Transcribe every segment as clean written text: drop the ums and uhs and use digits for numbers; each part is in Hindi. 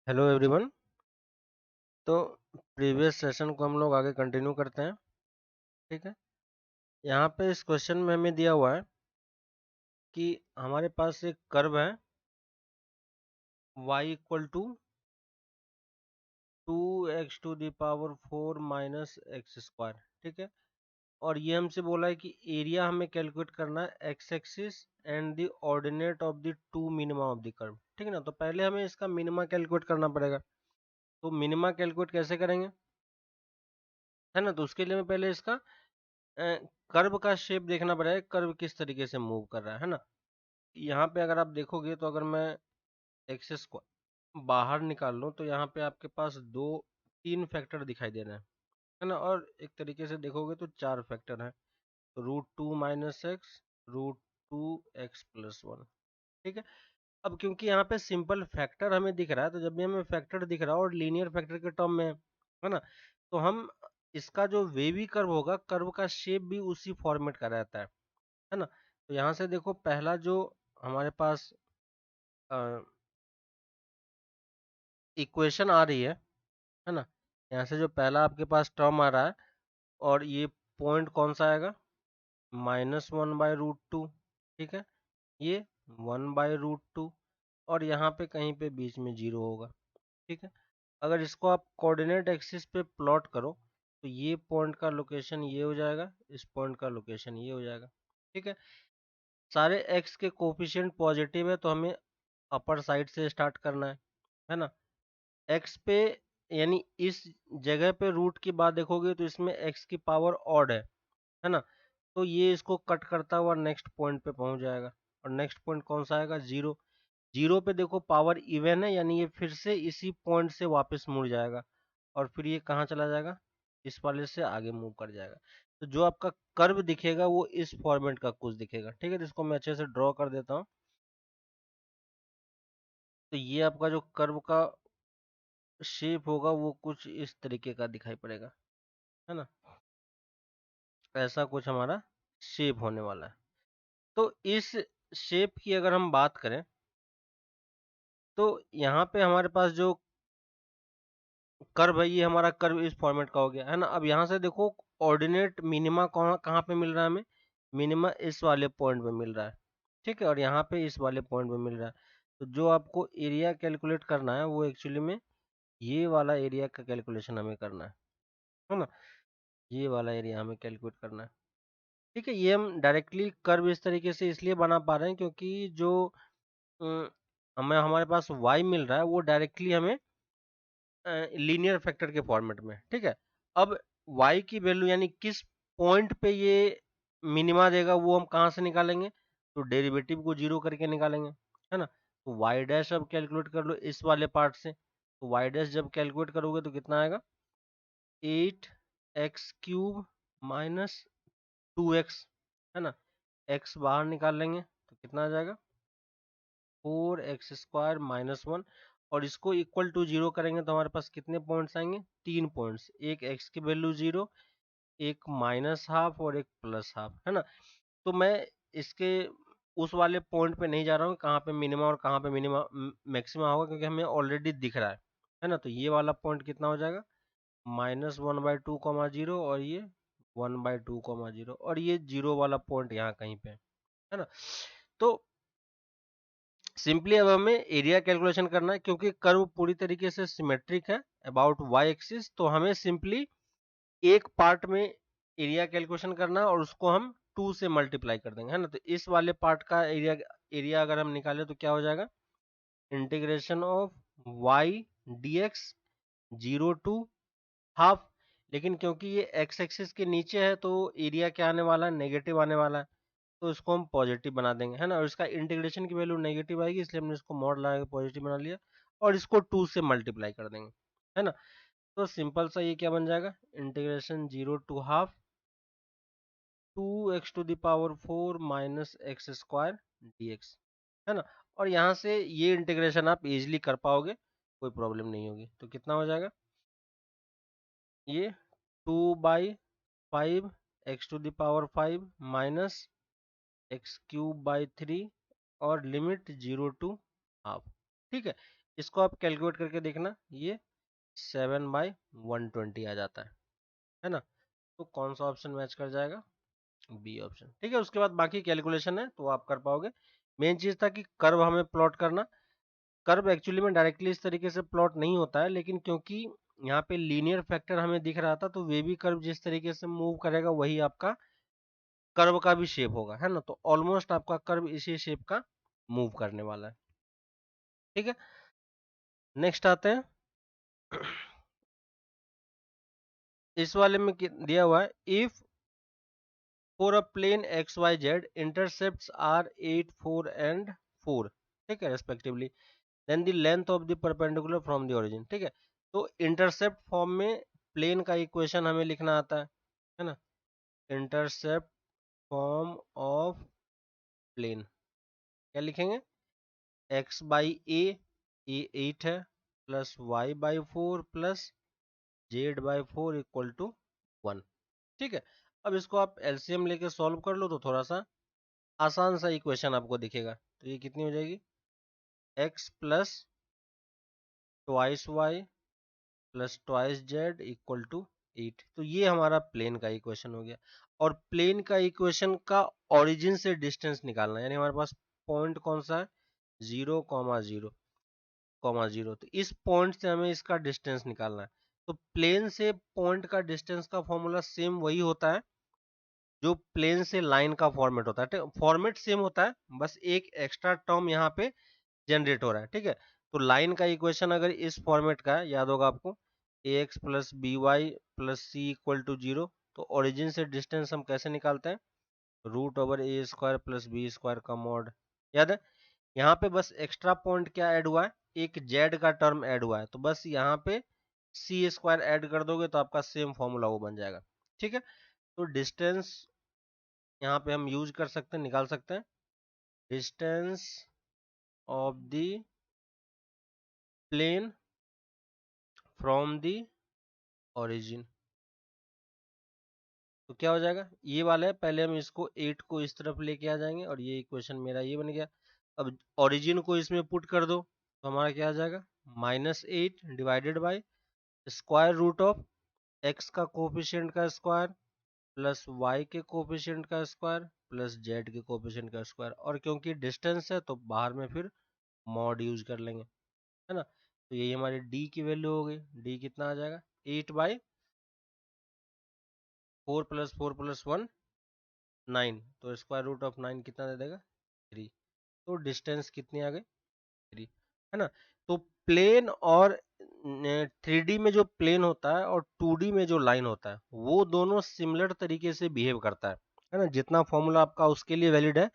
Hello everyone. तो प्रीवियस सेशन को हम लोग आगे कंटिन्यू करते हैं। ठीक है, यहाँ पे इस क्वेश्चन में हमें दिया हुआ है कि हमारे पास एक कर्व है y equal to 2x⁴ minus x square. ठीक है, और ये हमसे बोला है कि एरिया हमें कैलकुलेट करना है x axis and the ordinate of the two minima of the curve. ठीक है ना, तो पहले हमें इसका मिनिमा कैलकुलेट करना पड़ेगा। तो मिनिमा कैलकुलेट कैसे करेंगे, है ना। तो उसके लिए मैं पहले इसका कर्व का शेप देखना पड़ेगा, कर्व किस तरीके से मूव कर रहा है ना। यहाँ पे अगर आप देखोगे तो अगर मैं एक्सेस को बाहर निकाल लूँ तो यहाँ पे आपके पास दो तीन फैक्टर दिखाई दे रहे हैं, है ना। और एक तरीके से देखोगे तो चार फैक्टर हैं, तो √2 माइनस एक्स, √2x+1। ठीक है, अब क्योंकि यहाँ पे सिंपल फैक्टर हमें दिख रहा है, तो जब भी हमें फैक्टर दिख रहा है और लीनियर फैक्टर के टर्म में है ना, तो हम इसका जो वेवी कर्व होगा, कर्व का शेप भी उसी फॉर्मेट का रहता है ना। तो यहाँ से देखो, पहला जो हमारे पास इक्वेशन आ रही है ना, यहाँ से जो पहला आपके पास टर्म आ रहा है, और ये पॉइंट कौन सा आएगा, -1/√2। ठीक है, ये 1/√2, और यहाँ पे कहीं पे बीच में 0 होगा। ठीक है, अगर इसको आप कोऑर्डिनेट एक्सिस पे प्लॉट करो तो ये पॉइंट का लोकेशन ये हो जाएगा, इस पॉइंट का लोकेशन ये हो जाएगा। ठीक है, सारे x के कोफिशिएंट पॉजिटिव है तो हमें अपर साइड से स्टार्ट करना है ना। x पे यानी इस जगह पे रूट की बात देखोगे तो इसमें x की पावर ऑड है ना। तो ये इसको कट करता हुआ नेक्स्ट पॉइंट पे पहुंच जाएगा, और नेक्स्ट पॉइंट कौन सा आएगा, 0। 0 पे देखो पावर इवन है, यानी ये फिर से इसी पॉइंट से वापस मुड़ जाएगा, और फिर ये कहाँ चला जाएगा, इस वाले से आगे मूव कर जाएगा। तो जो आपका कर्व दिखेगा वो इस फॉर्मेट का कुछ दिखेगा। ठीक है, तो इसको मैं अच्छे से ड्रॉ कर देता हूँ। तो ये आपका जो कर्व का शेप होगा वो कुछ इस तरीके का दिखाई पड़ेगा, है ना। ऐसा कुछ हमारा शेप होने वाला है। तो इस शेप की अगर हम बात करें तो यहाँ पे हमारे पास जो कर्व है, ये हमारा कर्व इस फॉर्मेट का हो गया, है ना। अब यहाँ से देखो, ऑर्डिनेट मिनिमा कहाँ पे मिल रहा है हमें, मिनिमा इस वाले पॉइंट पे मिल रहा है। ठीक है, और यहाँ पे इस वाले पॉइंट पे मिल रहा है। तो जो आपको एरिया कैलकुलेट करना है वो एक्चुअली में ये वाला एरिया का कैलकुलेशन हमें करना है ना। ये वाला एरिया हमें कैलकुलेट करना है। ठीक है, ये हम डायरेक्टली कर्व इस तरीके से इसलिए बना पा रहे हैं क्योंकि जो हमें हमारे पास y मिल रहा है वो डायरेक्टली हमें लीनियर फैक्टर के फॉर्मेट में। ठीक है, अब y की वैल्यू यानी किस पॉइंट पे ये मिनिमा देगा वो हम कहाँ से निकालेंगे, तो डेरिवेटिव को 0 करके निकालेंगे, है ना। तो y डैश अब कैलकुलेट कर लो इस वाले पार्ट से। तो y डैश जब कैलकुलेट करोगे तो कितना आएगा, 8x³ माइनस 2x, है ना। x बाहर निकाल लेंगे तो कितना आ जाएगा, 4x² माइनस 1, और इसको इक्वल टू 0 करेंगे तो हमारे पास कितने पॉइंट्स आएंगे, 3 पॉइंट्स, एक x की वैल्यू 0, एक -½ और एक +½ है ना। तो मैं इसके उस वाले पॉइंट पे नहीं जा रहा हूँ कहाँ पे मिनिमा और कहाँ पे मिनिमा मैक्सिमा होगा, क्योंकि हमें ऑलरेडी दिख रहा है ना। तो ये वाला पॉइंट कितना हो जाएगा, -1/2, 0, और ये 1/2, 0, और ये 0 वाला पॉइंट यहाँ कहीं पे है ना। तो सिंपली अब हमें एरिया कैलकुलेशन करना है, क्योंकि कर्व पूरी तरीके से सिमेट्रिक है अबाउट वाई एक्सिस, तो हमें सिंपली एक पार्ट में एरिया कैलकुलेशन करना है और उसको हम 2 से मल्टीप्लाई कर देंगे, है ना। तो इस वाले पार्ट का एरिया अगर हम निकाले तो क्या हो जाएगा, integration of y dx 0 to half. लेकिन क्योंकि ये एक्स एक्सिस के नीचे है तो एरिया क्या आने वाला है, नेगेटिव आने वाला है, तो इसको हम पॉजिटिव बना देंगे, है ना। और इसका इंटीग्रेशन की वैल्यू नेगेटिव आएगी, इसलिए हमने इसको मॉड लगा के पॉजिटिव बना लिया, और इसको 2 से मल्टीप्लाई कर देंगे, है ना। तो सिंपल सा ये क्या बन जाएगा, integration 0 to half 2x⁴ minus x² dx, है ना। और यहाँ से ये इंटीग्रेशन आप इजीली कर पाओगे, कोई प्रॉब्लम नहीं होगी। तो कितना हो जाएगा, ये 2/5 x⁵ माइनस x³ 3, और लिमिट 0 टू हाफ। ठीक है, इसको आप कैलकुलेट करके देखना, ये 7/120 आ जाता है ना। तो कौन सा ऑप्शन मैच कर जाएगा? B option. ठीक है, उसके बाद बाकी कैलकुलेशन है तो आप कर पाओगे। मेन चीज था कि कर्व हमें प्लॉट करना। कर्व एक्चुअली में डायरेक्टली इस तरीके से प्लॉट नहीं होता है, लेकिन क्योंकि यहाँ पे लीनियर फैक्टर हमें दिख रहा था, तो वेवी कर्व जिस तरीके से मूव करेगा वही आपका कर्व का भी शेप होगा, है ना। तो ऑलमोस्ट आपका कर्व इसी शेप का मूव करने वाला है। ठीक है, नेक्स्ट आते हैं। इस वाले में दिया हुआ है, if for a plane x y z intercepts are 8, 4 and 4, ठीक है, respectively, then the length of the perpendicular from the origin. ठीक है, तो इंटरसेप्ट फॉर्म में प्लेन का इक्वेशन हमें लिखना आता है ना। इंटरसेप्ट फॉर्म ऑफ प्लेन क्या लिखेंगे? एक्स बाई ए 8 है, plus y by 4 plus z by 4 equal to 1। ठीक है, अब इसको आप एलसीएम लेके सॉल्व कर लो तो थोड़ा सा आसान सा इक्वेशन आपको दिखेगा। तो ये कितनी हो जाएगी? X plus twice y plus twice z equal to 8। तो ये हमारा प्लेन का इक्वेशन हो गया। और प्लेन का इक्वेशन का ओरिजिन से डिस्टेंस निकालना है, यानी हमारे पास पॉइंट कौन सा है? 0,0,0। तो इस पॉइंट से हमें इसका डिस्टेंस निकालना है। तो प्लेन से पॉइंट का डिस्टेंस का फॉर्मूला सेम वही होता है जो प्लेन से लाइन का फॉर्मेट होता है। फॉर्मेट सेम होता है, बस एक एक्स्ट्रा टर्म यहाँ पे जनरेट हो रहा है। ठीक है, तो लाइन का इक्वेशन अगर इस फॉर्मेट का है, याद होगा आपको, a x plus b y plus C equal to 0। तो ओरिजिन से डिस्टेंस हम कैसे निकालते हैं? √a² प्लस बी स्क्वायर का मॉड। याद है? यहाँ पे बस एक्स्ट्रा पॉइंट क्या ऐड हुआ है? एक जेड का टर्म ऐड हुआ है, तो बस यहाँ पे c² ऐड कर दोगे तो आपका सेम फॉर्मूला वो बन जाएगा। ठीक है, तो डिस्टेंस यहाँ पे हम यूज कर सकते हैं, निकाल सकते हैं, distance of the plane from the origin. तो क्या हो जाएगा? ये वाला है, पहले हम इसको 8 को इस तरफ लेके आ जाएंगे और ये इक्वेशन मेरा ये बन गया। अब ओरिजिन को इसमें पुट कर दो तो हमारा क्या आ जाएगा? -8 divided by square root of x का कोफिशिएंट का स्क्वायर प्लस वाई के कोफिशिएंट का स्क्वायर प्लस जेड के कोफिशिएंट का स्क्वायर। और क्योंकि डिस्टेंस है तो बाहर में फिर मॉड यूज कर लेंगे, है ना। तो यही हमारी डी की वैल्यू हो गई। डी कितना आ जाएगा? 8/4 प्लस 4 प्लस 1 9। तो स्क्वायर रूट ऑफ 9 कितना दे देगा? 3। तो डिस्टेंस कितनी आ गई? 3, है ना। तो प्लेन और 3D में जो प्लेन होता है और 2D में जो लाइन होता है वो दोनों सिमिलर तरीके से बिहेव करता है ना। जितना फॉर्मूला आपका उसके लिए वैलिड है,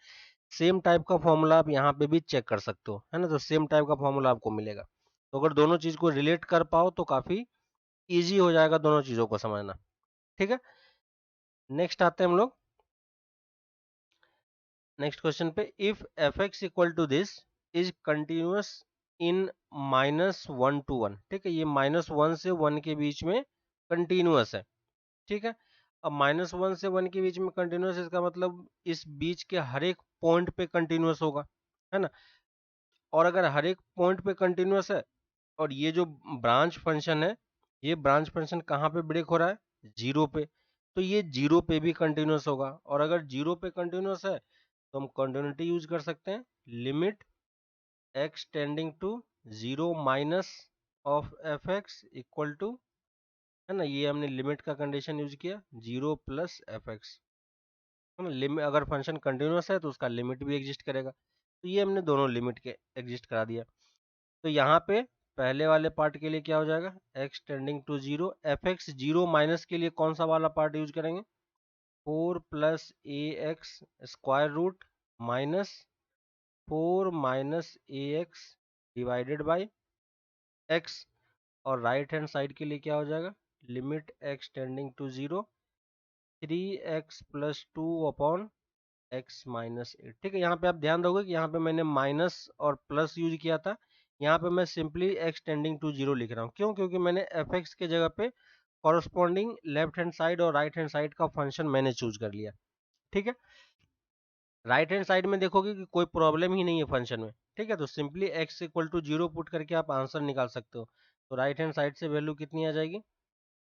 सेम टाइप का फॉर्मूला आप यहाँ पे भी चेक कर सकते हो, है ना। तो सेम टाइप का फॉर्मूला आपको मिलेगा। तो अगर दोनों चीज को रिलेट कर पाओ तो काफी इजी हो जाएगा दोनों चीजों को समझना। ठीक है, नेक्स्ट आते हैं हम लोग नेक्स्ट क्वेश्चन पे। If f x equal to this is continuous in -1 to 1। ठीक है, ये -1 से 1 के बीच में कंटिन्यूअस है। ठीक है, अब -1 से 1 के बीच में कंटिन्यूअस, इसका मतलब इस बीच के हर एक पॉइंट पे कंटिन्यूअस होगा, है ना। और अगर हर एक पॉइंट पे कंटिन्यूअस है और ये जो ब्रांच फंक्शन है, ये ब्रांच फंक्शन कहाँ पे ब्रेक हो रहा है? 0 पे। तो ये 0 पे भी कंटिन्यूअस होगा। और अगर 0 पे कंटिन्यूअस है तो हम कंटिन्यूटी यूज कर सकते हैं, limit x tending to 0 minus of f x equal to, है ना, ये हमने लिमिट का कंडीशन यूज किया 0 प्लस एफ एक्स, है ना। लिमिट अगर फंक्शन कंटिन्यूअस है तो उसका लिमिट भी एग्जिस्ट करेगा। तो ये हमने दोनों लिमिट के एग्जिस्ट करा दिया। तो यहाँ पे पहले वाले पार्ट के लिए क्या हो जाएगा? x tending to 0, f x 0 minus के लिए कौन सा वाला पार्ट यूज करेंगे? 4 plus a x square root minus 4 minus a x divided by x. और राइट हैंड साइड के लिए क्या हो जाएगा? Limit x tending to 0, 3x plus 2 upon x minus 8। ठीक है, यहाँ पे आप ध्यान दोगे कि यहाँ पे मैंने माइनस और प्लस यूज किया था, यहाँ पे मैं सिंपली x टेंडिंग टू 0 लिख रहा हूँ। क्यों? क्योंकि मैंने fx के जगह पे कॉरस्पॉन्डिंग लेफ्ट हैंड साइड और राइट हैंड साइड का फंक्शन मैंने चूज कर लिया। ठीक है, राइट हैंड साइड में देखोगे कि कोई प्रॉब्लम ही नहीं है फंक्शन में, ठीक है, तो simply x equal to 0 put करके आप आंसर निकाल सकते हो। तो राइट हैंड साइड से वैल्यू कितनी आ जाएगी,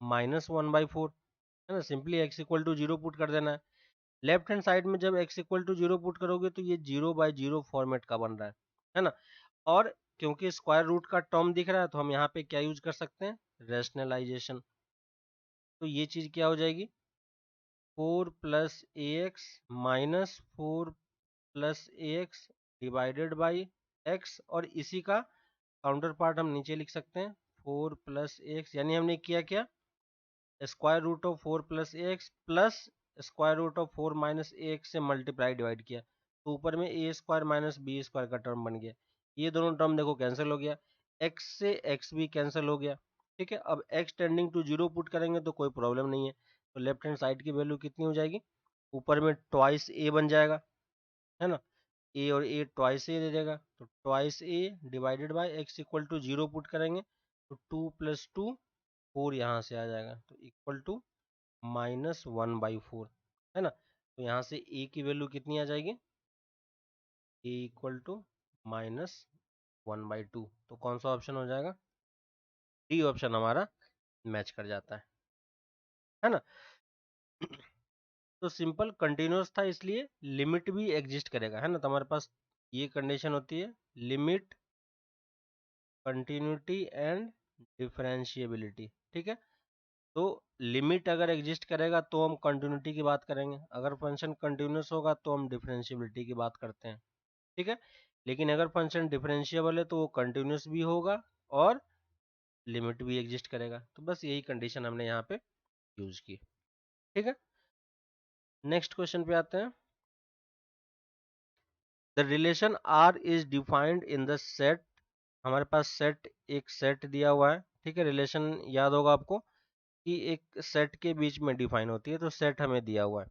-1/4, है ना। Simply x equal to 0 put कर देना है। लेफ्ट हैंड साइड में जब x इक्वल टू 0 पुट करोगे तो ये 0/0 फॉर्मेट का बन रहा है ना। और क्योंकि स्क्वायर रूट का टर्म दिख रहा है तो हम यहाँ पे क्या यूज कर सकते हैं, रेशनलाइजेशन। तो ये चीज क्या हो जाएगी, 4 + ax - 4 + ax divided by x, और इसी का काउंटर पार्ट हम नीचे लिख सकते हैं 4 + ax, यानी हमने किया क्या, square root of 4 + ax plus square root of 4 - ax से मल्टीप्लाई डिवाइड किया, तो ऊपर में a² - b² का टर्म बन गया। ये दोनों टर्म देखो कैंसिल हो गया, x से x भी कैंसिल हो गया। ठीक है, अब x टेंडिंग टू 0 पुट करेंगे तो कोई प्रॉब्लम नहीं है। तो लेफ्ट हैंड साइड की वैल्यू कितनी हो जाएगी, ऊपर में ट्वाइस a बन जाएगा, है ना। a और a ट्वाइस a दे देगा, तो twice a divided by x equal to 0 put करेंगे तो 2 + 2 4 यहाँ से आ जाएगा, तो इक्वल टू -1/4, है ना। तो यहाँ से a की वैल्यू कितनी आ जाएगी, a इक्वल टू -1/2। तो कौन सा ऑप्शन हो जाएगा, डी ऑप्शन हमारा मैच कर जाता है ना। तो सिंपल कंटिन्यूअस था इसलिए लिमिट भी एग्जिस्ट करेगा, है ना। तो हमारे पास ये कंडीशन होती है, लिमिट, कंटिन्यूटी एंड डिफरेंशिएबिलिटी। ठीक है, तो लिमिट अगर एग्जिस्ट करेगा तो हम कंटिन्यूटी की बात करेंगे, अगर फंक्शन कंटिन्यूअस होगा तो हम डिफरेंशिएबिलिटी की बात करते हैं। ठीक है, लेकिन अगर फंक्शन डिफरेंशिएबल है तो वो कंटिन्यूअस भी होगा और लिमिट भी एग्जिस्ट करेगा। तो बस यही कंडीशन हमने यहाँ पे यूज की। ठीक है, नेक्स्ट क्वेश्चन पे आते हैं। The relation R is defined in the set, हमारे पास सेट, एक सेट दिया हुआ है। ठीक है, रिलेशन याद होगा आपको कि एक सेट के बीच में डिफाइन होती है, तो सेट हमें दिया हुआ है।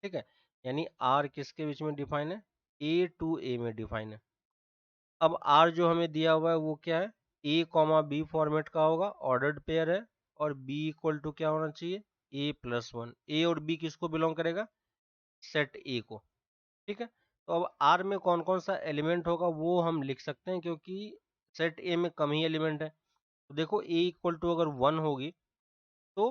ठीक है, यानी आर किसके बीच में डिफाइन है, ए टू ए में डिफाइन है। अब आर जो हमें दिया हुआ है वो क्या है, a, b फॉर्मेट का होगा, ऑर्डर्ड पेयर है, और b इक्वल टू क्या होना चाहिए, a+1। ए और b किसको बिलोंग करेगा, सेट ए को। ठीक है, तो अब आर में कौन कौन सा एलिमेंट होगा वो हम लिख सकते हैं, क्योंकि सेट ए में कम ही एलिमेंट है। तो देखो a इक्वल टू अगर 1 होगी तो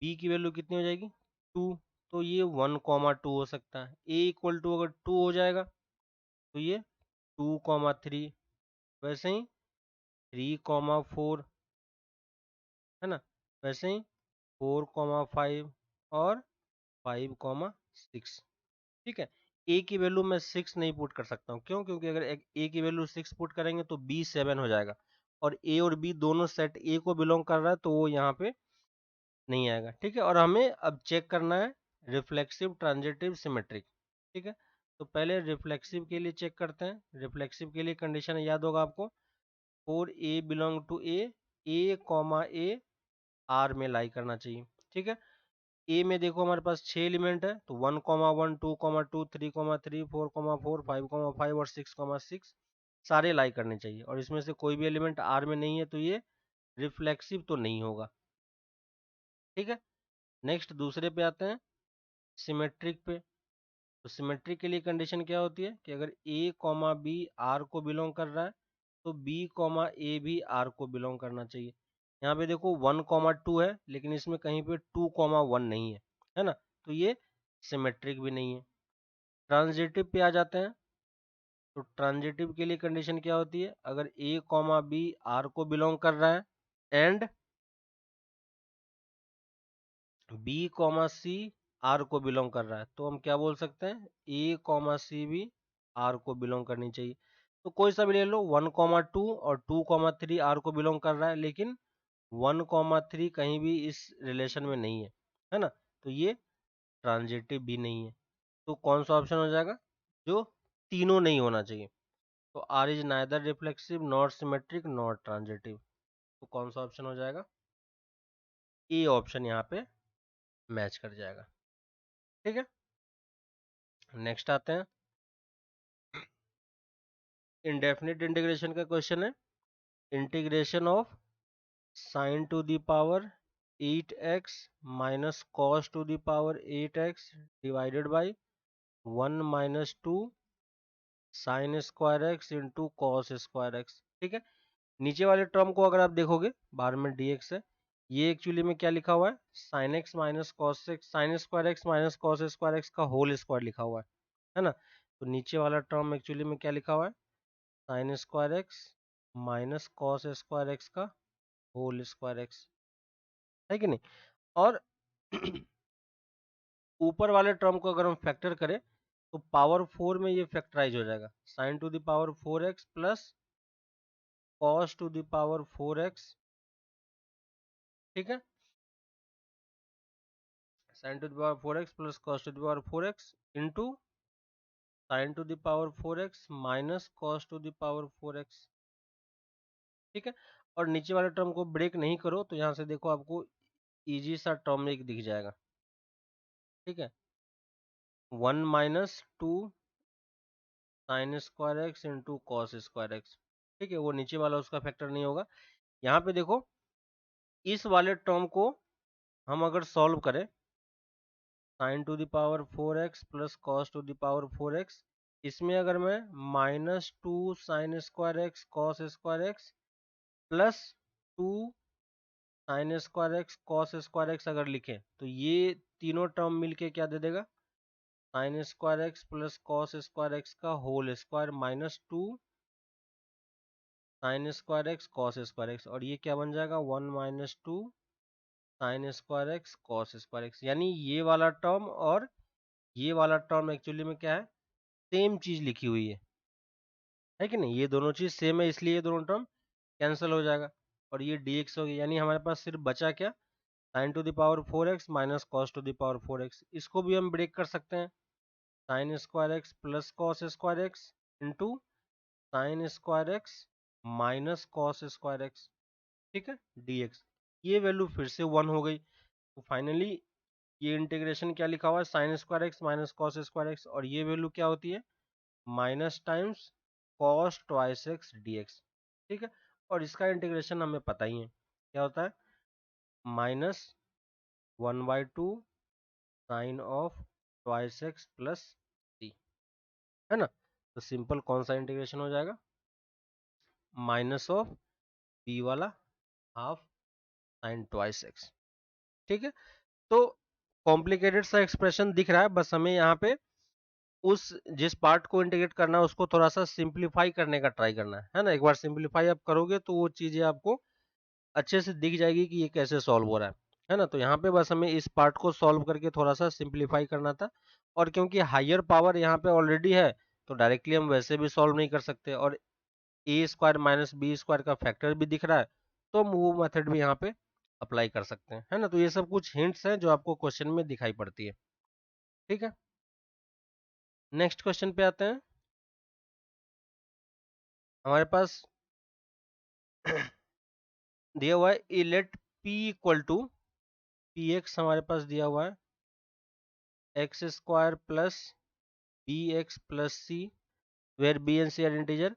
b की वैल्यू कितनी हो जाएगी, 2। तो ये 1, 2 हो सकता है। a इक्वल टू अगर 2 हो जाएगा तो ये 2, 3, वैसे ही 3, 4, है ना, वैसे ही 4, 5 और 5, 6। ठीक है, ए की वैल्यू मैं 6 नहीं पुट कर सकता हूँ, क्यों, क्योंकि अगर ए की वैल्यू 6 पुट करेंगे तो बी 7 हो जाएगा, और ए और बी दोनों सेट ए को बिलोंग कर रहा है, तो वो यहाँ पे नहीं आएगा। ठीक है, और हमें अब चेक करना है रिफ्लेक्सिव, ट्रांजिटिव, सिमेट्रिक। ठीक है, तो पहले रिफ्लेक्सिव के लिए चेक करते हैं। रिफ्लेक्सिव के लिए कंडीशन याद होगा आपको, 4a belong to a, are में लाई करना चाहिए। ठीक है, ए में देखो हमारे पास 6 एलिमेंट है, तो 1, 1, 2, 2, 3, 3, 4, 4, 5, और 6, सारे लाई करने चाहिए, और इसमें से कोई भी एलिमेंट आर में नहीं है तो ये रिफ्लेक्सिव तो नहीं होगा। ठीक है, नेक्स्ट दूसरे पे आते हैं, सिमेट्रिक पे। तो सिमेट्रिक के लिए कंडीशन क्या होती है कि अगर a, b आर को बिलोंग कर रहा है तो b, a भी आर को बिलोंग करना चाहिए। यहाँ पे देखो 1, 2 है, लेकिन इसमें कहीं पे 2, 1 नहीं है ना, तो ये सिमेट्रिक भी नहीं है। ट्रांजिटिव पे आ जाते हैं, तो ट्रांजिटिव के लिए कंडीशन क्या होती है, अगर a, b आर को बिलोंग कर रहा है एंड b, c आर को बिलोंग कर रहा है, तो हम क्या बोल सकते हैं, a, c भी आर को बिलोंग करनी चाहिए। तो कोई सा भी ले लो, 1, 2 और 2, 3 आर को बिलोंग कर रहा है, लेकिन 1, 3 कहीं भी इस रिलेशन में नहीं है ना, तो ये ट्रांजिटिव भी नहीं है। तो कौन सा ऑप्शन हो जाएगा, जो तीनों नहीं होना चाहिए। तो R is neither reflexive not symmetric not transitive, तो कौन सा ऑप्शन हो जाएगा, ए ऑप्शन यहाँ पे मैच कर जाएगा। ठीक है, नेक्स्ट आते हैं, इंडेफिनिट इंटीग्रेशन का क्वेश्चन है। Integration of sine to the power 8x minus cos two the power 8x divided by 1 - 2 sine square x into cos square x. ठीक है, नीचे वाले टर्म को अगर आप देखोगे बाहर में dx है, ये एक्चुअली में क्या लिखा हुआ है, sine x minus cos x, sign square x minus cos square x का होल स्क्वायर लिखा हुआ है ना। तो नीचे वाला टर्म एक्चुअली में क्या लिखा हुआ है, sign square x minus cos square x का होल स्क्वायर एक्स, है कि नहीं। और ऊपर वाले टर्म को अगर हम फैक्टर करें तो पावर 4 में ये फैक्टराइज हो जाएगा, sign to the power 4x plus cos two the power 4x। ठीक है, sign to the power 4x plus cos two the power 4x into sine to the power 4x minus cos two the power 4x। ठीक है, और नीचे वाले टर्म को ब्रेक नहीं करो तो यहाँ से देखो आपको इजी सा टर्म एक दिख जाएगा। ठीक है, 1 minus 2 sine square x into cos square x. ठीक है, वो नीचे वाला उसका फैक्टर नहीं होगा। यहाँ पे देखो इस वाले टर्म को हम अगर सॉल्व करें, sign to the power 4x plus cos two the power 4x, इसमें अगर मैं minus 2 sine square x cos square x plus 2 sine square x cos square x अगर लिखें तो ये तीनों टर्म मिलके क्या दे देगा, sine square x plus cos square x का whole square minus 2 sine square x cos square x, और ये क्या बन जाएगा 1 minus 2 sine square x cos square x. यानी ये वाला टर्म और ये वाला टर्म एक्चुअली में क्या है, सेम चीज लिखी हुई है कि नहीं, ये दोनों चीज सेम है इसलिए ये दोनों टर्म कैंसिल हो जाएगा और ये dx हो गया। यानी हमारे पास सिर्फ बचा क्या, sign to the power 4x minus cos two the power 4x। इसको भी हम ब्रेक कर सकते हैं, sign square x plus cos square x into sine square x minus cos square x. ठीक है, dx, ये वैल्यू फिर से 1 हो गई। तो फाइनली ये इंटीग्रेशन क्या लिखा हुआ है, sign square x minus cos square x, और ये वैल्यू क्या होती है, minus times cos twice x dx। ठीक है, और इसका इंटीग्रेशन हमें पता ही है क्या होता है, minus 1/2 sine of twice x plus c, है ना। तो सिंपल कौन सा इंटीग्रेशन हो जाएगा, माइनस ऑफ बी वाला हाफ साइन ट्वाइस एक्स। ठीक है, तो कॉम्प्लिकेटेड सा एक्सप्रेशन दिख रहा है, बस हमें यहाँ पे उस जिस पार्ट को इंटीग्रेट करना है उसको थोड़ा सा सिंप्लीफाई करने का ट्राई करना है ना। एक बार सिंप्लीफाई आप करोगे तो वो चीजें आपको अच्छे से दिख जाएगी कि ये कैसे सॉल्व हो रहा है ना। तो यहाँ पे बस हमें इस पार्ट को सॉल्व करके थोड़ा सा सिंप्लीफाई करना था, और क्योंकि हायर पावर यहाँ पे ऑलरेडी है तो डायरेक्टली हम वैसे भी सॉल्व नहीं कर सकते, और ए स्क्वायर माइनस बी स्क्वायर का फैक्टर भी दिख रहा है तो हम वो मेथड भी यहाँ पे अप्लाई कर सकते हैं, है ना। तो ये सब कुछ हिंट्स हैं जो आपको क्वेश्चन में दिखाई पड़ती है। ठीक है, नेक्स्ट क्वेश्चन पे आते हैं। हमारे पास दिया हुआ है a let p equal to p x, हमारे पास दिया हुआ है x square plus b x plus c, where b and c are integer.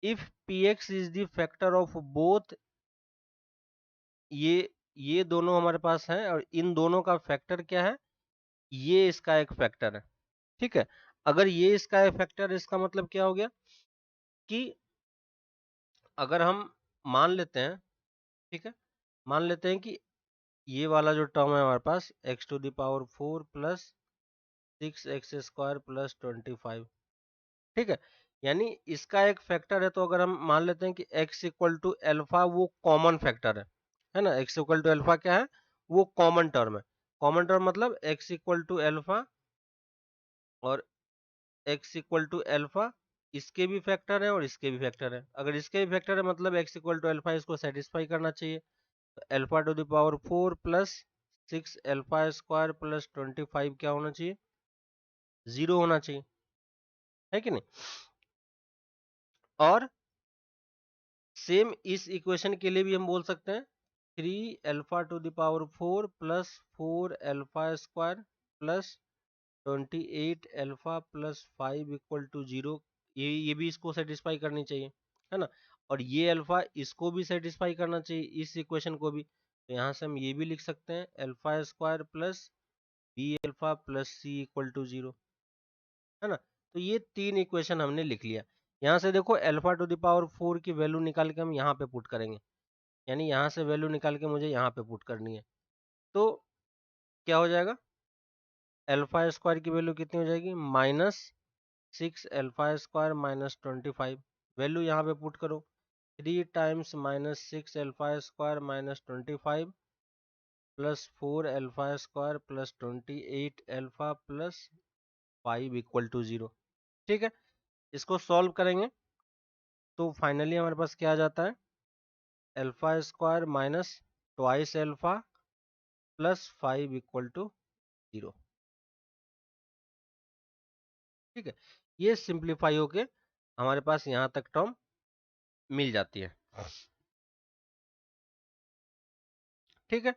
If p x is the factor of both, ये दोनों हमारे पास हैं और इन दोनों का फैक्टर क्या है, ये इसका एक फैक्टर है। ठीक है, अगर ये इसका एक फैक्टर है इसका मतलब क्या हो गया कि अगर हम मान लेते हैं, ठीक है, मान लेते हैं कि ये वाला जो टर्म है हमारे पास x to the power 4 plus 6x square plus 25, ठीक है, यानी इसका एक फैक्टर है। तो अगर हम मान लेते हैं कि x इक्वल टू एल्फा वो कॉमन फैक्टर है ना, x इक्वल टू एल्फा क्या है, वो कॉमन टर्म है। कॉमन टर्म मतलब x इक्वल टू एल्फा और x इक्वल टू एल्फा इसके भी फैक्टर है और इसके भी फैक्टर है। अगर इसके भी फैक्टर है मतलब x इक्वल टू एल्फा इसको सेटिस्फाई करना चाहिए। तो alpha to the power 4 plus 6 alpha square plus 25 क्या होना चाहिए, 0 होना चाहिए, है कि नहीं। और सेम इस इक्वेशन के लिए भी हम बोल सकते हैं 3 alpha to the power 4 plus 4 alpha square plus 28 alpha plus 5 equal to 0। ये भी इसको सेटिस्फाई करनी चाहिए, है ना। और ये अल्फा इसको भी सेटिस्फाई करना चाहिए, इस इक्वेशन को भी। तो यहाँ से हम ये भी लिख सकते हैं alpha square plus B alpha plus C equal to 0, है ना। तो ये 3 इक्वेशन हमने लिख लिया। यहाँ से देखो अल्फा टू द पावर 4 की वैल्यू निकाल के हम यहाँ पे पुट करेंगे, यानी यहाँ से वैल्यू निकाल के मुझे यहाँ पे पुट करनी है। तो क्या हो जाएगा, अल्फा स्क्वायर की वैल्यू कितनी हो जाएगी, -6 अल्फा स्क्वायर -25। वैल्यू यहाँ पे पुट करो, 3 times -6 alpha square -25 plus 4 alpha square plus 28 alpha plus 5 equal to 0। ठीक है, इसको सॉल्व करेंगे तो फाइनली हमारे पास क्या आ जाता है, alpha square minus twice alpha plus 5 equal to 0। ठीक है, ये सिंप्लीफाई होके हमारे पास यहाँ तक टर्म मिल जाती है। ठीक है,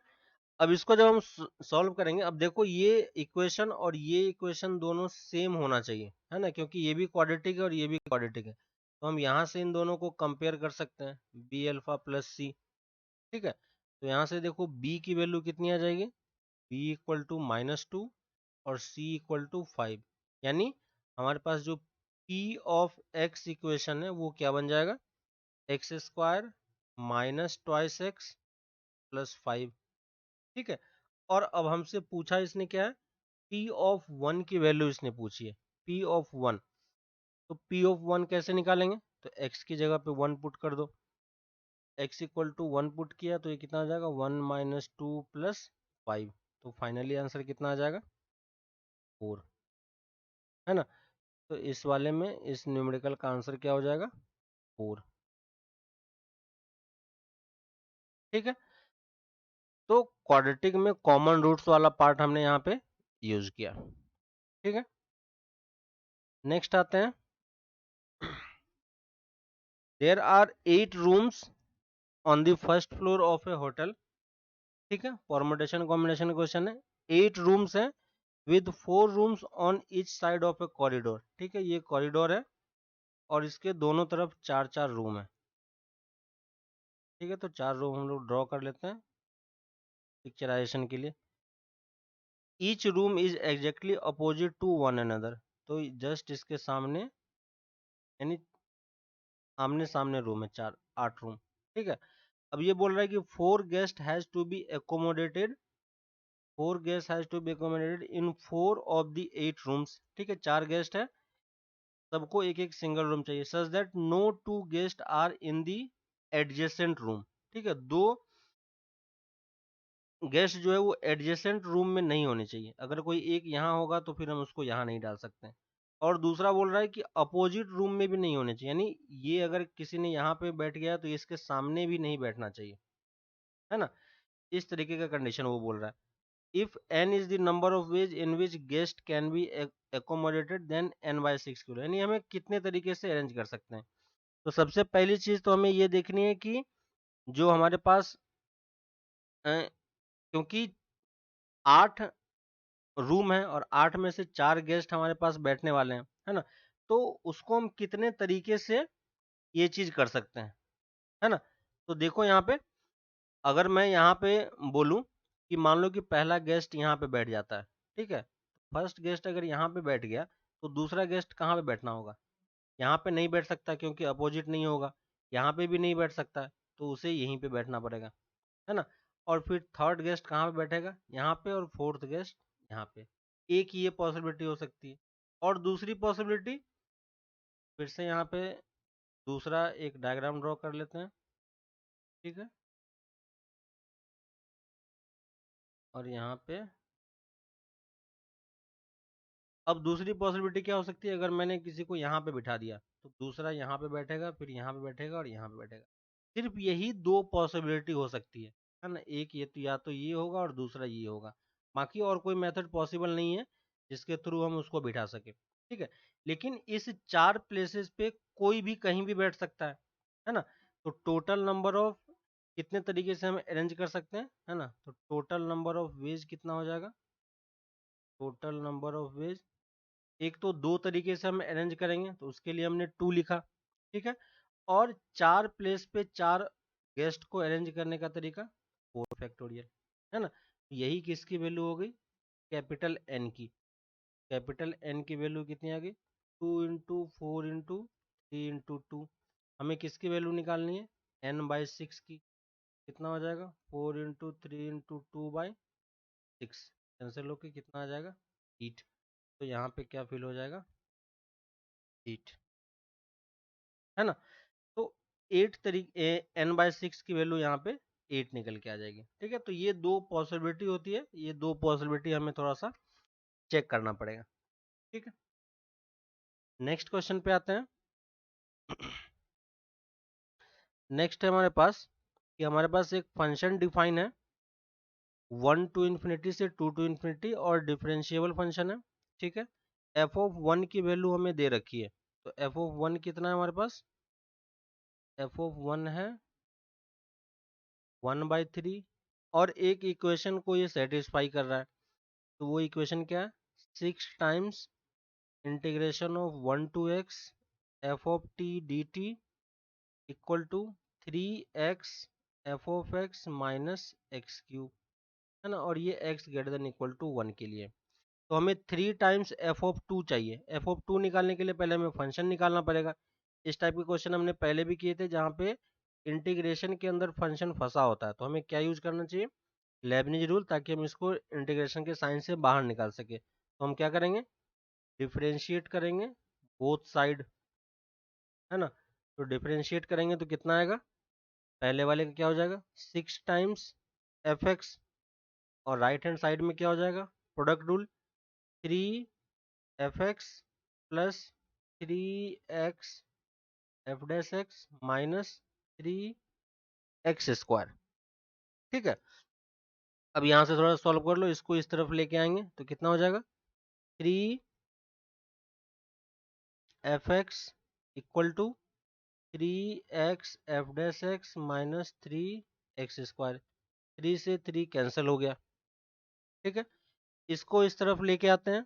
अब इसको जब हम सॉल्व करेंगे, अब देखो ये इक्वेशन और ये इक्वेशन दोनों सेम होना चाहिए, है ना, क्योंकि ये भी क्वाड्रेटिक है और ये भी क्वाड्रेटिक है। तो हम यहाँ से इन दोनों को कंपेयर कर सकते हैं, बी अल्फा प्लस सी। ठीक है, तो यहाँ से देखो b की वैल्यू कितनी आ जाएगी, b इक्वल टू -2 और c इक्वल टू 5, यानी हमारे पास जो p ऑफ x इक्वेशन है वो क्या बन जाएगा, x square minus twice x plus 5। ठीक है, और अब हमसे पूछा इसने क्या है, p ऑफ 1 की वैल्यू इसने पूछी है, p ऑफ 1। तो p ऑफ 1 कैसे निकालेंगे, तो x की जगह पे 1 पुट कर दो, x इक्वल टू 1 पुट किया तो ये कितना आ जाएगा, 1 माइनस 2 प्लस 5। तो फाइनली आंसर कितना आ जाएगा, 4, है ना। तो इस वाले में इस न्यूमेरिकल का आंसर क्या हो जाएगा, 4। ठीक है, तो क्वाड्रेटिक में कॉमन रूट्स वाला पार्ट हमने यहाँ पे यूज किया। ठीक है, नेक्स्ट आते हैं, there are 8 rooms on the first floor of a hotel. ठीक है, परमुटेशन कॉम्बिनेशन क्वेश्चन है, 8 रूम्स हैं with 4 rooms on each side of a corridor. ठीक है, ये कॉरिडोर है और इसके दोनों तरफ 4-4 रूम है। ठीक है, तो 4 रूम हम लोग ड्रॉ कर लेते हैं पिक्चराइजेशन के लिए। Each room is exactly opposite to one another, तो जस्ट इसके सामने, यानी आमने सामने रूम है, 8 रूम। ठीक है, अब ये बोल रहा है कि 4 guest has to be accommodated, 4 guest has to be accommodated in 4 of the 8 rooms. ठीक है, 4 गेस्ट है, सबको एक एक सिंगल रूम चाहिए, such that no 2 guest are in the adjacent room. ठीक है, 2 गेस्ट जो है वो एडजेसेंट रूम में नहीं होने चाहिए, अगर कोई एक यहाँ होगा तो फिर हम उसको यहाँ नहीं डाल सकते हैं। और दूसरा बोल रहा है कि अपोजिट रूम में भी नहीं होने चाहिए, यानी ये अगर किसी ने यहाँ पे बैठ गया तो इसके सामने भी नहीं बैठना चाहिए, है ना, इस तरीके का कंडीशन वो बोल रहा है। If n is the number of ways in which guest can be accommodated then n/6 kilo, यानी हमें कितने तरीके से अरेंज कर सकते हैं। तो सबसे पहली चीज तो हमें ये देखनी है कि जो हमारे पास क्योंकि 8 रूम है और 8 में से 4 गेस्ट हमारे पास बैठने वाले हैं, है ना, तो उसको हम कितने तरीके से ये चीज कर सकते हैं, है ना। तो देखो यहाँ पे, अगर मैं यहाँ पे बोलूं कि मान लो कि पहला गेस्ट यहाँ पे बैठ जाता है, ठीक है, फर्स्ट गेस्ट अगर यहाँ पे बैठ गया तो दूसरा गेस्ट कहाँ पे बैठना होगा, यहाँ पे नहीं बैठ सकता क्योंकि अपोजिट नहीं होगा, यहाँ पे भी नहीं बैठ सकता है तो उसे यहीं पे बैठना पड़ेगा, है ना। और फिर थर्ड गेस्ट कहाँ पे बैठेगा, यहाँ पे, और फोर्थ गेस्ट यहाँ पे। एक ये पॉसिबिलिटी हो सकती है, और दूसरी पॉसिबिलिटी, फिर से यहाँ पे दूसरा एक डायग्राम ड्रॉ कर लेते हैं। ठीक है, और यहाँ पे अब दूसरी पॉसिबिलिटी क्या हो सकती है, अगर मैंने किसी को यहाँ पे बिठा दिया तो दूसरा यहाँ पे बैठेगा, फिर यहाँ पे बैठेगा और यहाँ पे बैठेगा। सिर्फ यही 2 पॉसिबिलिटी हो सकती है ना, एक ये तो या तो ये होगा और दूसरा ये होगा, बाकी और कोई मेथड पॉसिबल नहीं है जिसके थ्रू हम उसको बिठा सके। ठीक है, लेकिन इस 4 प्लेसेस पे कोई भी कहीं भी बैठ सकता है ना। तो टोटल नंबर ऑफ कितने तरीके से हम अरेंज कर सकते हैं, है ना, तो टोटल नंबर ऑफ वेज कितना हो जाएगा, टोटल नंबर ऑफ वेज, एक तो 2 तरीके से हम अरेंज करेंगे तो उसके लिए हमने 2 लिखा। ठीक है, और 4 प्लेस पे 4 गेस्ट को अरेंज करने का तरीका 4 फैक्टोरियल, है ना। यही किसकी वैल्यू हो गई, कैपिटल एन की, कैपिटल एन की वैल्यू कितनी आ गई, 2 × 4 × 3 × 2 हमें किसकी वैल्यू निकालनी है, n/6 की। कितना हो जाएगा, 4 × 3 × 2/6 कैंसिल होके कितना आ जाएगा, 8। तो यहाँ पे क्या फिल हो जाएगा, 8, है ना। तो 8 तरीके n/6 की वैल्यू यहाँ पे 8 निकल के आ जाएगी। ठीक है, तो ये दो पॉसिबिलिटी होती है, ये दो पॉसिबिलिटी हमें थोड़ा सा चेक करना पड़ेगा। ठीक है, नेक्स्ट क्वेश्चन पे आते हैं। नेक्स्ट है हमारे पास कि हमारे पास एक फंक्शन डिफाइन है 1 to ∞ से 2 to ∞, और डिफरेंशिएबल फंक्शन है। ठीक है, f(1) की वैल्यू हमें दे रखी है। तो f(1) कितना है हमारे पास, f(1) है 1/3, और एक इक्वेशन को ये सेटिस्फाई कर रहा है। तो वो इक्वेशन क्या है, 6 times integration of 1 to x f(t) dt equal to 3x f(x) minus x³ है ना, और ये x greater than equal to 1 के लिए। तो हमें 3 टाइम्स f(2) चाहिए। f(2) निकालने के लिए पहले हमें फंक्शन निकालना पड़ेगा। इस टाइप के क्वेश्चन हमने पहले भी किए थे, जहाँ पे इंटीग्रेशन के अंदर फंक्शन फंसा होता है। तो हमें क्या यूज करना चाहिए, लेबनिज रूल, ताकि हम इसको इंटीग्रेशन के साइन से बाहर निकाल सके। तो हम क्या करेंगे, डिफरेंशिएट करेंगे बोथ साइड, है ना। तो डिफरेंशिएट करेंगे तो कितना आएगा, पहले वाले का क्या हो जाएगा 6 टाइम्स f(x), और राइट हैंड साइड में क्या हो जाएगा, product rule 3f(x) plus 3x f(x) minus 3x²। ठीक है, अब यहाँ से थोड़ा सॉल्व कर लो, इसको इस तरफ लेके आएंगे तो कितना हो जाएगा, 3f(x) equal to 3x f(x) minus 3x²। 3 से 3 कैंसिल हो गया। ठीक है, इसको इस तरफ लेके आते हैं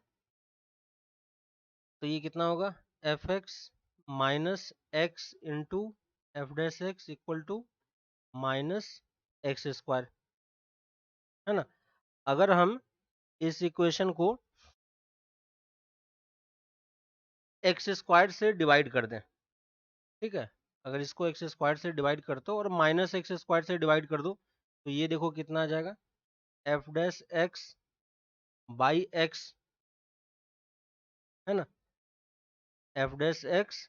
तो ये कितना होगा, f(x) minus x into f(x) equal to minus x², है ना। अगर हम इस इक्वेशन को x² से डिवाइड कर दें, ठीक है, अगर इसको x² से डिवाइड कर दो और माइनस x² से डिवाइड कर दो, तो ये देखो कितना आ जाएगा, f(x) बाई x, है ना, f(x)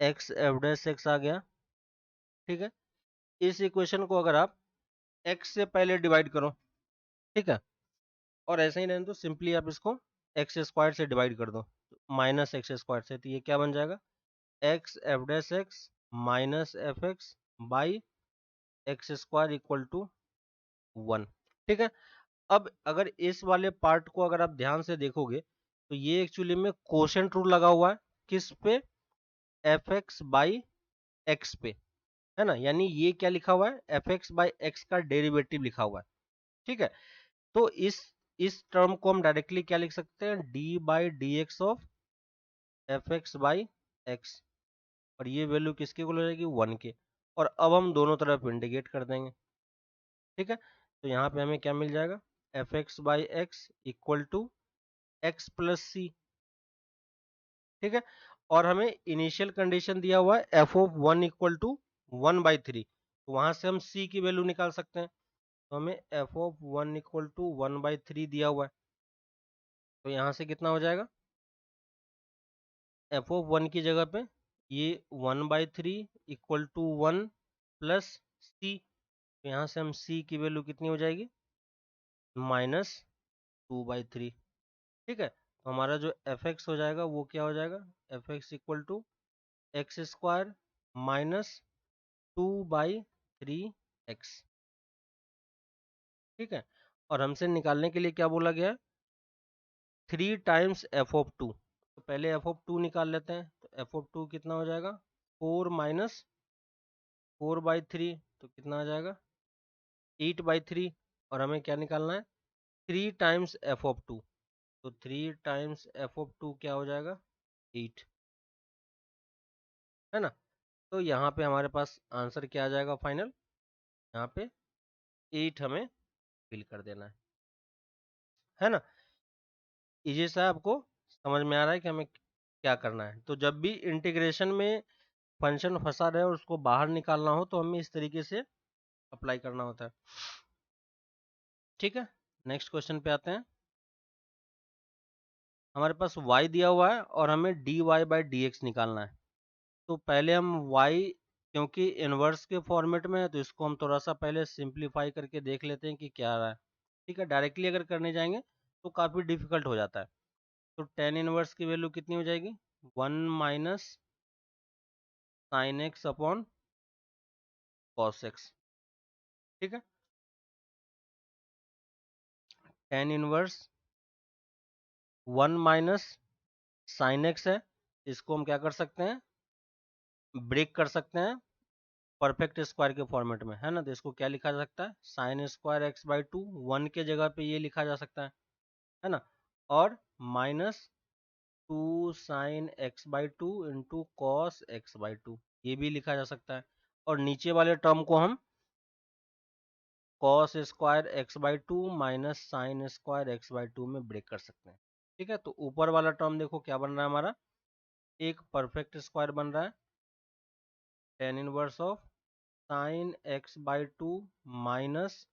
x f(x) आ गया। ठीक है, इस इक्वेशन को अगर आप x से पहले डिवाइड करो, ठीक है, और ऐसे ही रहने दो, सिंपली आप इसको x² से डिवाइड कर दो, माइनस x² से, तो ये क्या बन जाएगा, x f(x) minus f(x) by x² equal to 1। ठीक है, अब अगर इस वाले पार्ट को अगर आप ध्यान से देखोगे तो ये एक्चुअली में कोशेंट रूल लगा हुआ है, किस पे, f(x) बाई x पे, है ना, यानी ये क्या लिखा हुआ है, f(x) बाई x का डेरिवेटिव लिखा हुआ है। ठीक है, तो इस टर्म को हम डायरेक्टली क्या लिख सकते हैं, d/dx of f(x) by x, और ये वैल्यू किसके इक्वल हो जाएगी, 1 के। और अब हम दोनों तरफ इंटीग्रेट कर देंगे। ठीक है, तो यहाँ पे हमें क्या मिल जाएगा, f(x) by x equal to x plus c. ठीक है, और हमें इनिशियल कंडीशन दिया हुआ है f(1) इक्वल टू 1/3, तो वहां से हम c की वैल्यू निकाल सकते हैं। तो हमें f(1) इक्वल टू 1/3 दिया हुआ है, तो यहाँ से कितना हो जाएगा, f(1) की जगह पे ये 1/3 इक्वल टू 1 प्लस सी, तो यहाँ से हम c की वैल्यू कितनी हो जाएगी, -2/3। ठीक है, तो हमारा जो f(x) हो जाएगा वो क्या हो जाएगा, f(x) equal to x² minus 2/3x। ठीक है, और हमसे निकालने के लिए क्या बोला गया है, 3 टाइम्स f(2), तो पहले f(2) निकाल लेते हैं। तो f(2) कितना हो जाएगा, 4 माइनस 4/3, तो कितना आ जाएगा, 8/3, और हमें क्या निकालना है, 3 टाइम्स f(2), तो 3 टाइम्स f(2) क्या हो जाएगा, 8, है ना। तो यहाँ पे हमारे पास आंसर क्या आ जाएगा फाइनल, यहाँ पे 8 हमें फिल कर देना है है ना। इजी सा आपको समझ में आ रहा है कि हमें क्या करना है। तो जब भी इंटीग्रेशन में फंक्शन फंसा रहे और उसको बाहर निकालना हो तो हमें इस तरीके से अप्लाई करना होता है। ठीक है, नेक्स्ट क्वेश्चन पे आते हैं। हमारे पास y दिया हुआ है और हमें dy/dx निकालना है। तो पहले हम y, क्योंकि इनवर्स के फॉर्मेट में है तो इसको हम थोड़ा सा पहले सिंप्लीफाई करके देख लेते हैं कि क्या आ रहा है। ठीक है, डायरेक्टली अगर करने जाएंगे तो काफ़ी डिफिकल्ट हो जाता है। तो टेन इनवर्स की वैल्यू कितनी हो जाएगी, 1 minus sine x upon cos x. ठीक है, tan inverse 1 minus sine x है, इसको हम क्या कर सकते हैं, ब्रेक कर सकते हैं परफेक्ट स्क्वायर के फॉर्मेट में, है ना। तो इसको क्या लिखा जा सकता है, sign square x by to, one के जगह पे ये लिखा जा सकता है ना। और minus two sine x by two into cos x by to, ये भी लिखा जा सकता है। और नीचे वाले टर्म को हम cos square x by to minus sign square x by to में ब्रेक कर सकते हैं। ठीक है, तो ऊपर वाला टर्म देखो क्या बन रहा है हमारा, एक परफेक्ट स्क्वायर बन रहा है, tan inverse of sine x by to minus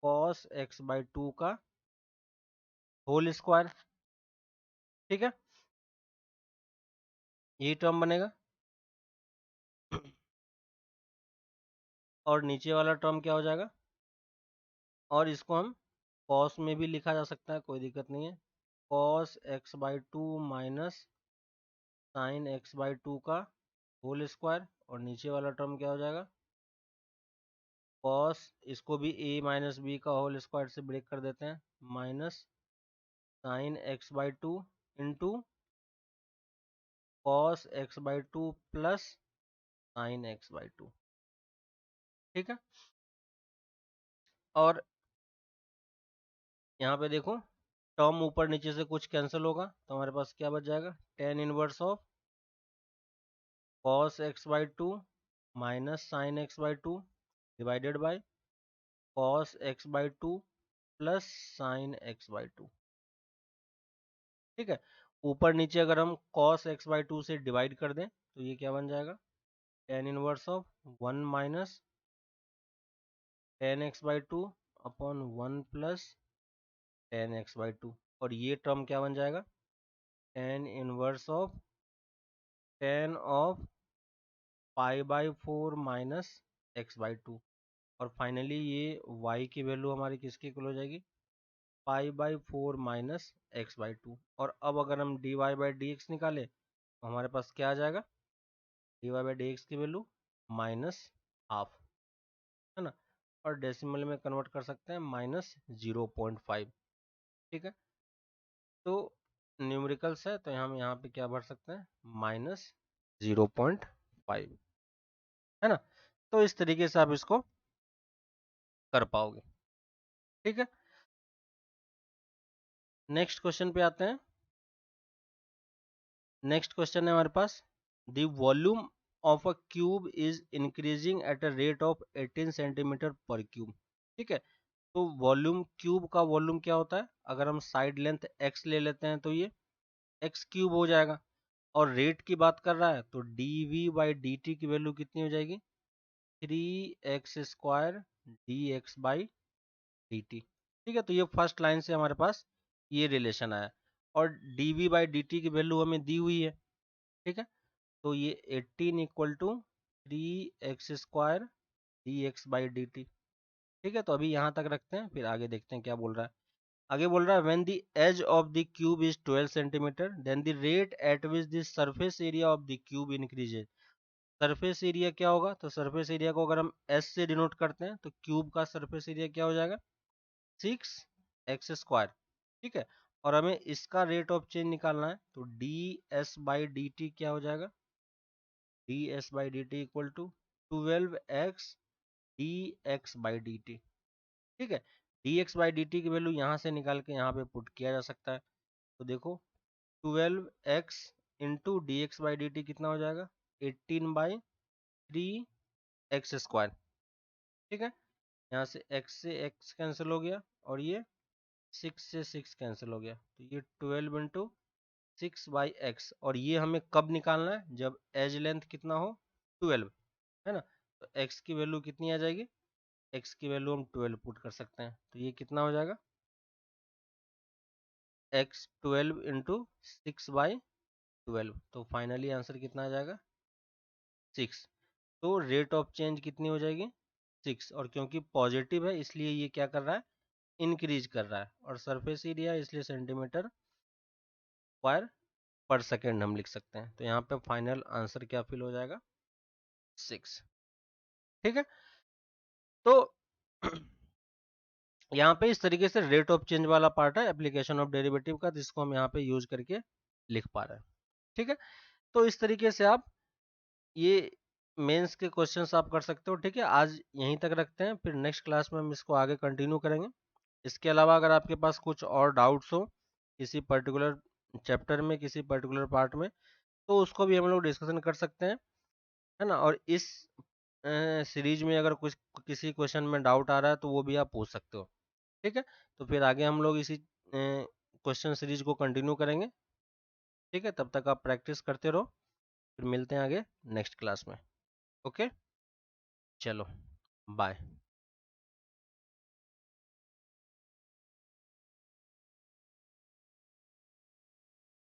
cos x by to का होल स्क्वायर। ठीक है, यही टर्म बनेगा। और नीचे वाला टर्म क्या हो जाएगा, और इसको हम कॉस में भी लिखा जा सकता है, कोई दिक्कत नहीं है, cos x by to minus sine x by to का होल स्क्वायर। और नीचे वाला टर्म क्या हो जाएगा, कॉस, इसको भी a माइनस बी का होल स्क्वायर से ब्रेक कर देते हैं, minus sine x by two into cos x by two plus sine x by to. ठीक है, और यहाँ पे देखो टर्म ऊपर नीचे से कुछ कैंसिल होगा तो हमारे पास क्या बच जाएगा, tan inverse of cos x by to minus sine x by two divided by cos x by two plus sine x by to. ठीक है, ऊपर नीचे अगर हम कॉस एक्स बाई टू से डिवाइड कर दें तो ये क्या बन जाएगा, tan inverse of one minus ten x by two upon one plus ten x by two. और ये टर्म क्या बन जाएगा, tan inverse of tan of pi by four minus x by two. और फाइनली ये y की वैल्यू हमारी किसकी इक्वल हो जाएगी, pi by four minus x by two. और अब अगर हम d y by d x निकालें तो हमारे पास क्या आ जाएगा, d y by d x की वैल्यू माइनस हाफ, है ना। और डेसिमल में कन्वर्ट कर सकते हैं माइनस 0.5। ठीक है, तो न्यूमेरिकल्स है तो हम यहाँ पे क्या भर सकते हैं, माइनस 0.5, है ना। तो इस तरीके से आप इसको कर पाओगे। ठीक है, नेक्स्ट क्वेश्चन पे आते हैं। नेक्स्ट क्वेश्चन है हमारे पास, the volume of a cube is increasing at a rate of 18 centimetre पर क्यूब। ठीक है, तो वॉल्यूम, क्यूब का वॉल्यूम क्या होता है, अगर हम साइड लेंथ x ले लेते हैं तो ये x क्यूब हो जाएगा। और रेट की बात कर रहा है तो d v by d t की वैल्यू कितनी हो जाएगी, three x square d x by d t. ठीक है, तो ये फर्स्ट लाइन से हमारे पास ये रिलेशन आया। और d v by d t की वैल्यू हमें दी हुई है। ठीक है, तो ये 18 equal to three x square d x by d t. ठीक है, तो अभी यहाँ तक रखते हैं, फिर आगे देखते हैं क्या बोल रहा है। आगे बोल रहा है when the edge of the cube is 12 centimetre then the rate at which the surface area of the cube increases. Surface area क्या होगा, तो सरफेस एरिया को अगर हम एस से डिनोट करते हैं तो क्यूब का सरफेस एरिया क्या हो जाएगा, सिक्स एक्स स्क्वायर। ठीक है, और हमें इसका रेट ऑफ चेंज निकालना है तो d s by d t क्या हो जाएगा, d s by d t equal to 12x d x by d t. ठीक है, d x by d t की वैल्यू यहाँ से निकाल के यहाँ पे पुट किया जा सकता है। तो देखो 12x into D x by d T कितना हो जाएगा, 18 बाई थ्री एक्स स्क्वायर। ठीक है, यहाँ से x कैंसिल हो गया और ये 6 से 6 कैंसिल हो गया, तो ये 12 इंटू 6/x, और ये हमें कब निकालना है, जब एज लेंथ कितना हो 12, है ना। तो x की वैल्यू कितनी आ जाएगी, x की वैल्यू हम 12 पुट कर सकते हैं, तो ये कितना हो जाएगा, x 12 इंटू 6/12, तो फाइनली आंसर कितना आ जाएगा 6। तो रेट ऑफ चेंज कितनी हो जाएगी 6, और क्योंकि पॉजिटिव है इसलिए ये क्या कर रहा है, इंक्रीज कर रहा है, और सरफेस एरिया इसलिए सेंटीमीटर स्क्वायर पर सेकेंड हम लिख सकते हैं। तो यहाँ पे फाइनल आंसर क्या फिल हो जाएगा 6। ठीक है, तो यहाँ पे इस तरीके से रेट ऑफ चेंज वाला पार्ट है एप्लीकेशन ऑफ डेरिवेटिव का, जिसको हम यहाँ पे यूज करके लिख पा रहे हैं। ठीक है, तो इस तरीके से आप ये मेंस के क्वेश्चंस आप कर सकते हो। ठीक है, आज यहीं तक रखते हैं, फिर नेक्स्ट क्लास में हम इसको आगे कंटिन्यू करेंगे। इसके अलावा अगर आपके पास कुछ और डाउट्स हो किसी पर्टिकुलर चैप्टर में, किसी पर्टिकुलर पार्ट में, तो उसको भी हम लोग डिस्कशन कर सकते हैं, है ना। और इस सीरीज में अगर कुछ किसी क्वेश्चन में डाउट आ रहा है तो वो भी आप पूछ सकते हो। ठीक है, तो फिर आगे हम लोग इसी क्वेश्चन सीरीज को कंटिन्यू करेंगे। ठीक है, तब तक आप प्रैक्टिस करते रहो, फिर मिलते हैं आगे नेक्स्ट क्लास में। ओके, चलो, बाय।